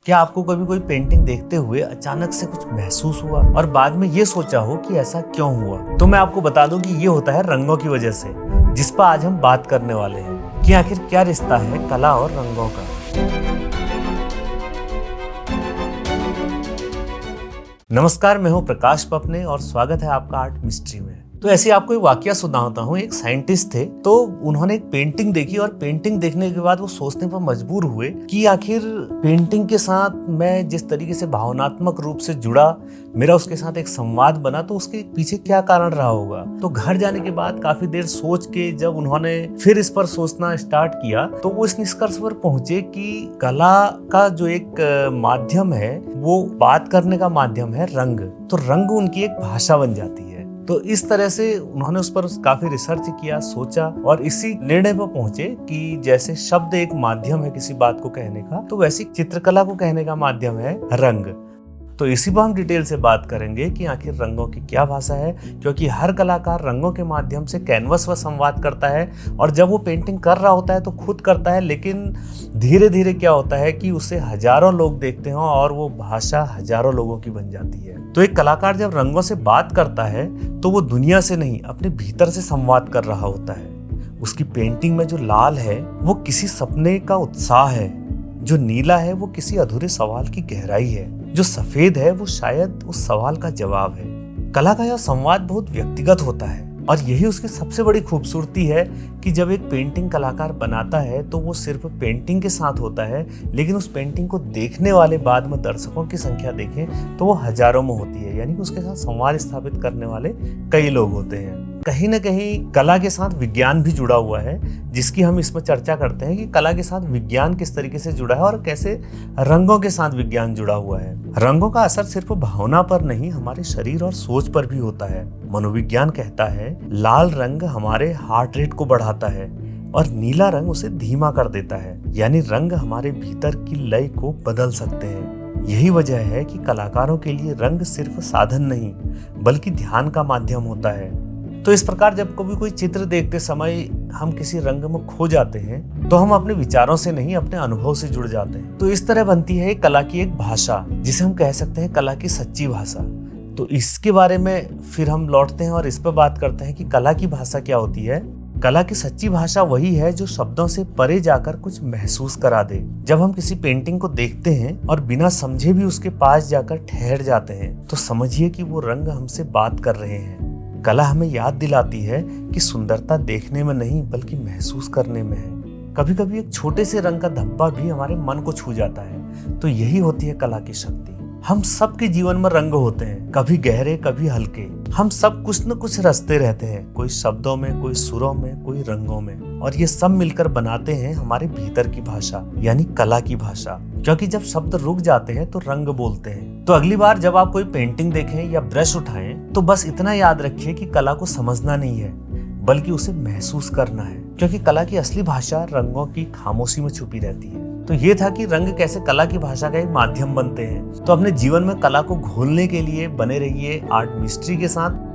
क्या आपको कभी कोई पेंटिंग देखते हुए अचानक से कुछ महसूस हुआ और बाद में ये सोचा हो कि ऐसा क्यों हुआ? तो मैं आपको बता दूं कि ये होता है रंगों की वजह से, जिस पर आज हम बात करने वाले हैं कि आखिर क्या रिश्ता है कला और रंगों का। नमस्कार, मैं हूं प्रकाश पपने और स्वागत है आपका आर्ट मिस्ट्री में। तो ऐसे आपको एक वाकया सुनाता हूँ। एक साइंटिस्ट थे, तो उन्होंने एक पेंटिंग देखी और पेंटिंग देखने के बाद वो सोचने पर मजबूर हुए कि आखिर पेंटिंग के साथ मैं जिस तरीके से भावनात्मक रूप से जुड़ा, मेरा उसके साथ एक संवाद बना, तो उसके पीछे क्या कारण रहा होगा। तो घर जाने के बाद काफी देर सोच के जब उन्होंने फिर इस पर सोचना स्टार्ट किया तो वो इस निष्कर्ष पर पहुंचे कि कला का जो एक माध्यम है वो बात करने का माध्यम है रंग। तो रंग उनकी एक भाषा बन जाती है। तो इस तरह से उन्होंने उस पर काफी रिसर्च किया, सोचा और इसी निर्णय पर पहुंचे कि जैसे शब्द एक माध्यम है किसी बात को कहने का, तो वैसी चित्रकला को कहने का माध्यम है रंग। तो इसी पर हम डिटेल से बात करेंगे कि आखिर रंगों की क्या भाषा है, क्योंकि हर कलाकार रंगों के माध्यम से कैनवस पर संवाद करता है और जब वो पेंटिंग कर रहा होता है तो खुद करता है, लेकिन धीरे धीरे क्या होता है कि उसे हजारों लोग देखते हैं और वो भाषा हजारों लोगों की बन जाती है। तो एक कलाकार जब रंगों से बात करता है तो वो दुनिया से नहीं, अपने भीतर से संवाद कर रहा होता है। उसकी पेंटिंग में जो लाल है वो किसी सपने का उत्साह है, जो नीला है वो किसी अधूरे सवाल की गहराई है, जो सफेद है वो शायद उस सवाल का जवाब है। कला का यह संवाद बहुत व्यक्तिगत होता है और यही उसकी सबसे बड़ी खूबसूरती है कि जब एक पेंटिंग कलाकार बनाता है तो वो सिर्फ पेंटिंग के साथ होता है, लेकिन उस पेंटिंग को देखने वाले बाद में दर्शकों की संख्या देखें तो वो हजारों में होती है। यानी कि उसके साथ संवाद स्थापित करने वाले कई लोग होते हैं। कहीं ना कहीं कला के साथ विज्ञान भी जुड़ा हुआ है, जिसकी हम इसमें चर्चा करते हैं कि कला के साथ विज्ञान किस तरीके से जुड़ा है और कैसे रंगों के साथ विज्ञान जुड़ा हुआ है। रंगों का असर सिर्फ भावना पर नहीं, हमारे शरीर और सोच पर भी होता है। मनोविज्ञान कहता है लाल रंग हमारे हार्ट रेट को बढ़ाता है और नीला रंग उसे धीमा कर देता है। यानी रंग हमारे भीतर की लय को बदल सकते हैं। यही वजह है कि कलाकारों के लिए रंग सिर्फ साधन नहीं बल्कि ध्यान का माध्यम होता है। तो इस प्रकार जब कभी कोई चित्र देखते समय हम किसी रंग में खो जाते हैं तो हम अपने विचारों से नहीं, अपने अनुभव से जुड़ जाते हैं। तो इस तरह बनती है कला की एक भाषा, जिसे हम कह सकते हैं कला की सच्ची भाषा। तो इसके बारे में फिर हम लौटते हैं और इस पर बात करते हैं कि कला की भाषा क्या होती है। कला की सच्ची भाषा वही है जो शब्दों से परे जाकर कुछ महसूस करा दे। जब हम किसी पेंटिंग को देखते हैं और बिना समझे भी उसके पास जाकर ठहर जाते हैं तो समझिए कि वो रंग हमसे बात कर रहे हैं। कला हमें याद दिलाती है कि सुंदरता देखने में नहीं बल्कि महसूस करने में है। कभी कभी एक छोटे से रंग का धब्बा भी हमारे मन को छू जाता है। तो यही होती है कला की शक्ति। हम सबके जीवन में रंग होते हैं, कभी गहरे कभी हल्के। हम सब कुछ न कुछ रचते रहते हैं, कोई शब्दों में, कोई सुरों में, कोई रंगों में, और ये सब मिलकर बनाते हैं हमारे भीतर की भाषा, यानी कला की भाषा। क्योंकि जब शब्द रुक जाते हैं तो रंग बोलते हैं। तो अगली बार जब आप कोई पेंटिंग देखें या ब्रश उठाएं तो बस इतना याद रखिए कि कला को समझना नहीं है बल्कि उसे महसूस करना है, क्योंकि कला की असली भाषा रंगों की खामोशी में छुपी रहती है। तो ये था कि रंग कैसे कला की भाषा का एक माध्यम बनते हैं। तो अपने जीवन में कला को घोलने के लिए बने रहिए आर्ट मिस्ट्री के साथ।